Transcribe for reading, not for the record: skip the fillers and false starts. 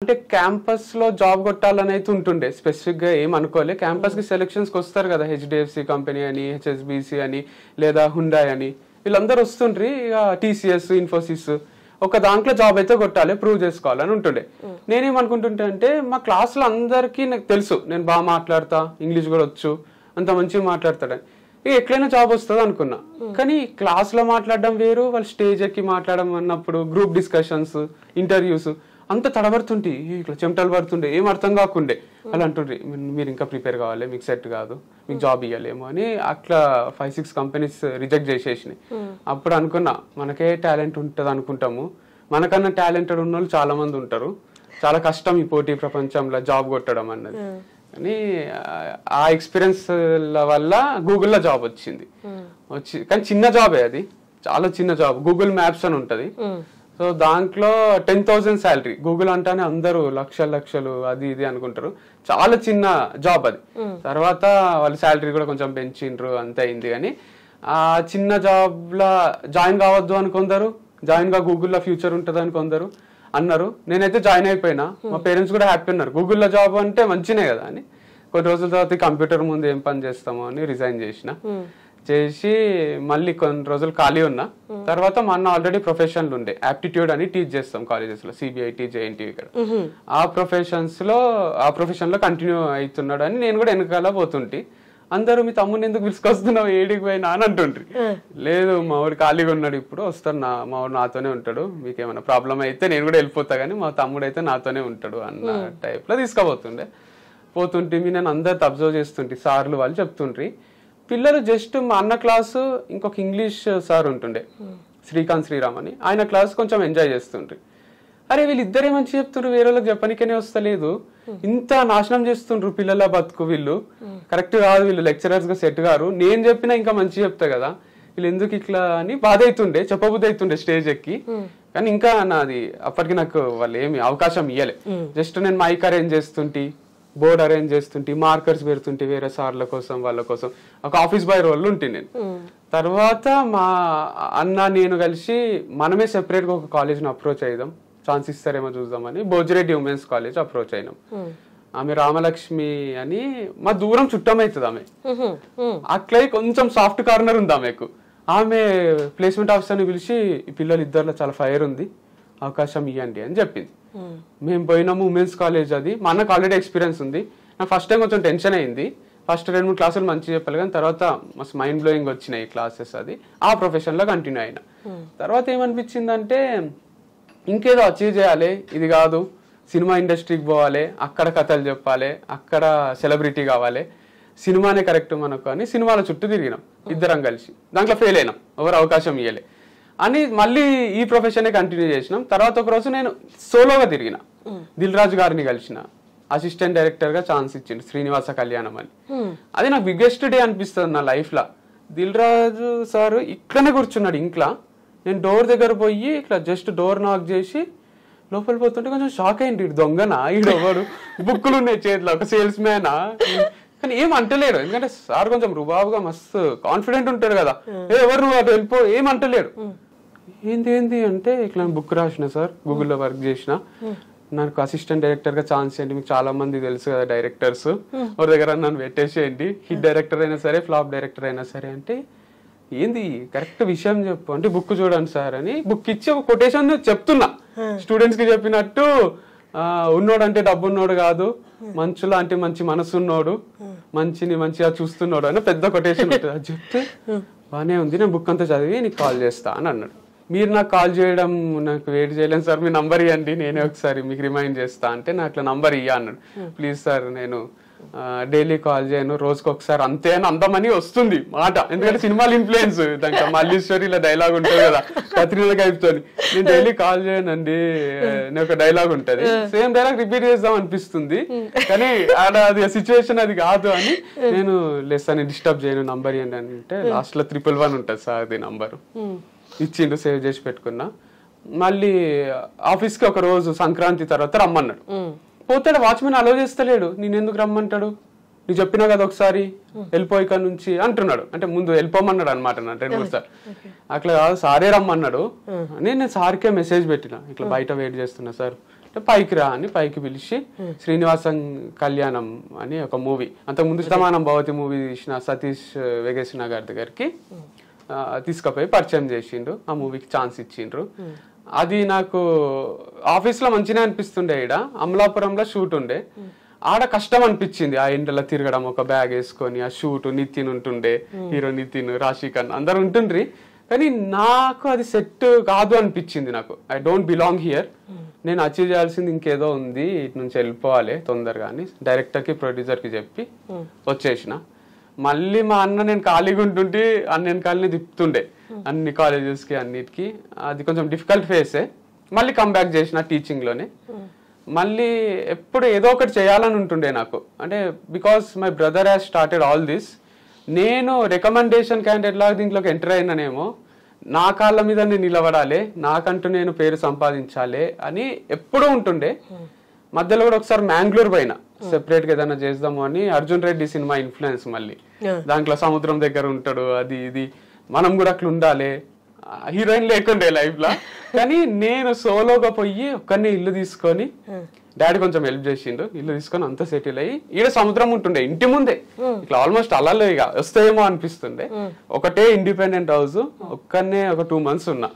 అంటే క్యాంపస్ లో జాబ్ కొట్టాలని అయితే ఉంటుండే, స్పెసిఫిక్ గా ఏం అనుకోలే. క్యాంపస్ కి సెలక్షన్స్ కి వస్తారు కదా, హెచ్డిఎఫ్సి కంపెనీ అని, హెచ్ఎస్బిసి అని, లేదా హుండాయ్ అని, వీళ్ళందరూ వస్తుండ్రి. ఇక టీసీఎస్, ఇన్ఫోసిస్, ఒక దాంట్లో జాబ్ అయితే కొట్టాలి, ప్రూవ్ చేసుకోవాలని ఉంటుండే. నేనేమనుకుంటుంటే అంటే మా క్లాస్ లో అందరికీ నాకు తెలుసు నేను బాగా మాట్లాడతా, ఇంగ్లీష్ కూడా వచ్చు, అంత మంచిగా మాట్లాడతాడని. ఎట్లయినా జాబ్ వస్తుంది అనుకున్నా. కానీ క్లాస్ లో మాట్లాడడం వేరు, వాళ్ళు స్టేజ్ ఎక్కి మాట్లాడడం అన్నప్పుడు గ్రూప్ డిస్కషన్స్, ఇంటర్వ్యూస్ అంత తడబడుతుంటే ఇట్లా చెమటలు పడుతుండే, ఏం అర్థం కాకుండే. అలా అంటుండ్రి మీరు ఇంకా ప్రిపేర్ కావాలి, మీకు సెట్ కాదు, మీకు జాబ్ ఇవ్వలేమో అని. అట్లా 5-6 కంపెనీస్ రిజెక్ట్ చేసేసినాయి. అప్పుడు అనుకున్నా మనకే టాలెంట్ ఉంటుంది అనుకుంటాము, మనకన్నా టాలెంటెడ్ ఉన్న వాళ్ళు చాలా మంది ఉంటారు. చాలా కష్టం ఈ పోటీ ప్రపంచంలో జాబ్ కొట్టడం అన్నది. కానీ ఆ ఎక్స్పీరియన్స్ వల్ల గూగుల్లో జాబ్ వచ్చింది. కానీ చిన్న జాబే, అది చాలా చిన్న జాబ్. గూగుల్ మ్యాప్స్ అని ఉంటది. సో దాంట్లో 10,000 శాలరీ. గూగుల్ అంటానే అందరూ లక్షలు అది ఇది అనుకుంటారు. చాలా చిన్న జాబ్ అది. తర్వాత వాళ్ళు శాలరీ కూడా కొంచెం పెంచిండ్రు, అంత అయింది. కానీ ఆ చిన్న జాబ్ లా జాయిన్ కావద్దు అని కొందరు, జాయిన్ గా గూగుల్లో ఫ్యూచర్ ఉంటుంది అని కొందరు అన్నారు. నేనైతే జాయిన్ అయిపోయినా. మా పేరెంట్స్ కూడా హ్యాపీ ఉన్నారు, గూగుల్లో జాబ్ అంటే మంచినే కదా అని. కొన్ని రోజుల తర్వాత కంప్యూటర్ ముందు ఏం పని చేస్తామో అని రిజైన్ చేసి మళ్ళీ కొన్ని రోజులు ఖాళీ ఉన్నా. తర్వాత మా అన్న ఆల్రెడీ ప్రొఫెషన్లు ఉండే, యాప్టిట్యూడ్ అని టీచ్ చేస్తాం కాలేజెస్ లో, సిబిఐటి, జేఎన్టీయూ ఇక్కడ. ఆ ప్రొఫెషన్ లో కంటిన్యూ అవుతున్నాడు అని నేను కూడా వెనకాల పోతుంటే అందరూ మీ తమ్ముని ఎందుకు పిలుచుకొస్తున్నావు, ఏడికి పోయినా అని అంటుండ్రి. లేదు మా ఊరు ఖాళీగా ఉన్నాడు, ఇప్పుడు వస్తాడు, మా ఊరు నాతోనే ఉంటాడు, మీకు ఏమైనా ప్రాబ్లం అయితే నేను కూడా వెళ్ళిపోతా కానీ మా తమ్ముడు అయితే నాతోనే ఉంటాడు అన్న టైప్ లో తీసుకుపోతుండే. నేను అందరు అబ్జర్వ్ చేస్తుంటే సార్లు వాళ్ళు చెప్తుండ్రి. పిల్లలు జస్ట్ మా అన్న క్లాసు, ఇంకొక ఇంగ్లీష్ సార్ ఉంటుండే శ్రీకాంత్ శ్రీరామ్ అని, ఆయన క్లాస్ కొంచెం ఎంజాయ్ చేస్తుండ్రి. అరే వీళ్ళిద్దరే మంచి చెప్తుండ్రు, వేరే వాళ్ళకి చెప్పనికనే వస్తలేదు, ఇంత నాశనం చేస్తుండ్రు పిల్లల బతుకు, వీళ్ళు కరెక్ట్ కాదు, వీళ్ళు లెక్చరర్స్ గా సెట్ గారు, నేను చెప్పినా ఇంకా మంచి చెప్తా కదా, వీళ్ళు ఎందుకు ఇట్లా అని బాధ అవుతుండే, చెప్పబుద్ధి అవుతుండే స్టేజ్ ఎక్కి. కానీ ఇంకా నాది అప్పటికి నాకు వాళ్ళు ఏమి అవకాశం ఇయ్యలే. జస్ట్ నేను మైక్ అరేంజ్ చేస్తుంటే, బోర్డ్ అరేంజ్ చేస్తుంటే, మార్కర్స్ పెడుతుంటే వేరే సార్ల కోసం వాళ్ళ కోసం, ఒక ఆఫీస్ బాయ్ రోల్ ఉంటే నేను. తర్వాత మా అన్న నేను కలిసి మనమే సెపరేట్ గా ఒక కాలేజ్ ని అప్రోచ్ అయ్యాం, ఛాన్స్ ఇస్తారేమో చూద్దామని. భోజిరెడ్డి ఉమెన్స్ కాలేజ్ అప్రోచ్ అయినాం. ఆమె రామలక్ష్మి అని, మా దూరం చుట్టం అవుతుంది ఆమె. అట్లా కొంచెం సాఫ్ట్ కార్నర్ ఉంది ఆమెకు. ఆమె ప్లేస్మెంట్ ఆఫీసర్ని పిలిచి ఈ పిల్లలు ఇద్దరులో చాలా ఫైర్ ఉంది, అవకాశం ఇవ్వండి అని చెప్పింది. మేము పోయినాము ఉమెన్స్ కాలేజ్. అది మా అన్నకు ఆల్రెడీ ఎక్స్పీరియన్స్ ఉంది. నాకు ఫస్ట్ టైం కొంచెం టెన్షన్ అయింది. ఫస్ట్ 2-3 క్లాసులు మంచిగా చెప్పాలి, కానీ తర్వాత మస్తు మైండ్ బ్లోయింగ్ వచ్చినాయి క్లాసెస్. అది ఆ ప్రొఫెషన్ లో కంటిన్యూ అయినా. తర్వాత ఏమనిపించిందంటే ఇంకేదో అచీవ్ చేయాలి, ఇది కాదు, సినిమా ఇండస్ట్రీకి పోవాలి, అక్కడ కథలు చెప్పాలి, అక్కడ సెలబ్రిటీ కావాలి, సినిమానే కరెక్ట్ మనకు అని సినిమాల చుట్టూ తిరిగినాం ఇద్దరం కలిసి. దాంట్లో ఫెయిల్ అయినాం, ఎవరు అవకాశం ఇవ్వలే అని మళ్ళీ ఈ ప్రొఫెషన్ కంటిన్యూ చేసినాం. తర్వాత ఒక రోజు నేను సోలోగా తిరిగిన, దిల్ రాజు గారిని కలిసిన, అసిస్టెంట్ డైరెక్టర్ గా ఛాన్స్ ఇచ్చిండు, శ్రీనివాస కళ్యాణం అని. అది నాకు బిగ్గెస్ట్ డే అనిపిస్తుంది నా లైఫ్ లా. దిల్ రాజు సార్ ఇట్లనే కూర్చున్నాడు ఇంట్లో. నేను డోర్ దగ్గర పోయి ఇట్లా జస్ట్ డోర్ నాక్ చేసి లోపల పోతుంటే కొంచెం షాక్ అయింది, ఇటు దొంగనా, ఈడెవడు, బుక్కులు ఉన్నాయి చేతిలో, ఒక సేల్స్ మ్యానా, కానీ ఏం అంటలేడు. ఎందుకంటే సార్ కొంచెం రుబాబుగా మస్తు కాన్ఫిడెంట్ ఉంటాడు కదా, ఎవరు నువ్వు అటు వెళ్ళిపో, ఏం అంటలేడు. ఏంది అంటే ఇట్లా బుక్ రాసిన సార్, గూగుల్లో వర్క్ చేసిన, నాకు అసిస్టెంట్ డైరెక్టర్ గా ఛాన్స్ ఏంటి, మీకు చాలా మంది తెలుసు కదా డైరెక్టర్స్, ఎవరి దగ్గర నన్ను పెట్టేసేయండి, హిట్ డైరెక్టర్ అయినా సరే ఫ్లాప్ డైరెక్టర్ అయినా సరే. అంటే ఏంది కరెక్ట్ విషయం చెప్పు అంటే, బుక్ చూడండి సార్ అని బుక్ ఇచ్చి ఒక కొటేషన్ చెప్తున్నా స్టూడెంట్స్ కి చెప్పినట్టు. ఉన్నోడు అంటే డబ్బు ఉన్నోడు కాదు, మంచులా అంటే మంచి మనసున్నోడు, మంచిని మంచిగా చూస్తున్నాడు అని పెద్ద కొటేషన్ ఉంటుంది. అది చెప్తే బానే ఉంది, నేను బుక్ అంతా చదివి నీకు కాల్ చేస్తా అని అన్నాడు. మీరు నాకు కాల్ చేయడం నాకు వెయిట్ చేయలేను సార్, మీ నంబర్ ఇవ్వండి, నేనే ఒకసారి మీకు రిమైండ్ చేస్తా అంటే, నాకు అట్లా నంబర్ ఇయ్య అన్నాడు. ప్లీజ్ సార్, నేను డైలీ కాల్ చేయను, రోజుకి ఒకసారి అంతే అని అందమని వస్తుంది మాట. ఎందుకంటే సినిమాలు ఇన్ఫ్లుయెన్స్, దాంట్లో మల్లీశ్వరిలో డైలాగ్ ఉంటుంది కదా కత్రినా కైఫ్తో, నేను డైలీ కాల్ చేయనండి నేను ఒక డైలాగ్ ఉంటది, సేమ్ డైలాగ్ రిపీట్ చేద్దాం అనిపిస్తుంది, కానీ అది సిచ్యువేషన్ అది కాదు అని నేను లెస్ అని డిస్టర్బ్ చేయను, నంబర్ ఇవ్వండి అని అంటే లాస్ట్ లో 111 ఉంటుంది సార్ అది నంబరు. ఇచ్చిండు, సేవ్ చేసి పెట్టుకున్నా. మళ్ళీ ఆఫీస్ కి ఒక రోజు సంక్రాంతి తర్వాత రమ్మన్నాడు. పోతాడు, వాచ్మెన్ అలో చేస్తలేడు, నేను ఎందుకు రమ్మంటాడు, నీకు చెప్పినా కదా ఒకసారి వెళ్ళిపోయిక నుంచి అంటున్నాడు. అంటే ముందు వెళ్ళిపోమన్నాడు అనమాట నా 2-3 సార్లు. అట్లా కాదు సారే రమ్మన్నాడు అని నేను సార్కే మెసేజ్ పెట్టిన, ఇట్లా బయట వెయిట్ చేస్తున్నా సార్, పైకి రా అని పైకి పిలిచి శ్రీనివాసం కళ్యాణం అని ఒక మూవీ అంతకుముందు శతమానం భవతి మూవీ తీసిన సతీష్ వెగేసిన గారి దగ్గరికి తీసుకుపోయి పరిచయం చేసిండ్రు. ఆ మూవీకి ఛాన్స్ ఇచ్చిండ్రు. అది నాకు ఆఫీస్లో మంచిగా అనిపిస్తుండే. ఈడ అమలాపురంలో షూట్ ఉండే, ఆడ కష్టం అనిపించింది. ఆ ఎండలో తిరగడం, ఒక బ్యాగ్ వేసుకొని ఆ షూట్. నితిన్ ఉంటుండే, హీరో నితిన్, రాశిఖన్ అందరు ఉంటుండ్రి. కానీ నాకు అది సెట్ కాదు అనిపించింది. నాకు ఐ డోంట్ బిలాంగ్ హియర్, నేను అచీవ్ చేయాల్సింది ఇంకేదో ఉంది, ఇటు నుంచి వెళ్ళిపోవాలి తొందరగా అని డైరెక్టర్కి ప్రొడ్యూసర్కి చెప్పి వచ్చేసిన. మళ్ళీ మా అన్న నేను ఖాళీగా ఉంటుంటే అన్న ఖాళీని తిప్పుతుండే అన్ని కాలేజెస్కి అన్నిటికి. అది కొంచెం డిఫికల్ట్ ఫేసే. మళ్ళీ కంబ్యాక్ చేసిన టీచింగ్లోనే. మళ్ళీ ఎప్పుడు ఏదో ఒకటి చేయాలని ఉంటుండే నాకు. అంటే because my brother has started all this. నేను రికమెండేషన్ క్యాండిడేట్ లాగా దీంట్లోకి ఎంటర్ అయినానేమో, నా కాళ్ళ మీద నేను నిలబడాలి, నాకంటూ నేను పేరు సంపాదించాలి అని ఎప్పుడూ ఉంటుండే. మధ్యలో కూడా ఒకసారి మ్యాంగ్లూర్ పోయినా సెపరేట్ గా ఏదైనా చేద్దాము అని. అర్జున్ రెడ్డి సినిమా ఇన్ఫ్లుయెన్స్ మళ్ళీ దాంట్లో సముద్రం దగ్గర ఉంటాడు, అది ఇది మనం కూడా అట్లా ఉండాలి. హీరోయిన్ లేకుండే లైఫ్ లో. కానీ నేను సోలోగా పోయి ఒక్కరిని ఇల్లు తీసుకొని, డాడీ కొంచెం హెల్ప్ చేసిండు, ఇల్లు తీసుకొని అంతా సెటిల్ అయ్యి. ఈడ సముద్రం ఉంటుండే ఇంటి ముందే, ఇట్లా ఆల్మోస్ట్ అలా ఇక వస్తాయేమో అనిపిస్తుండే. ఒకటే ఇండిపెండెంట్ హౌస్, ఒక్కనే ఒక 2 months ఉన్నా.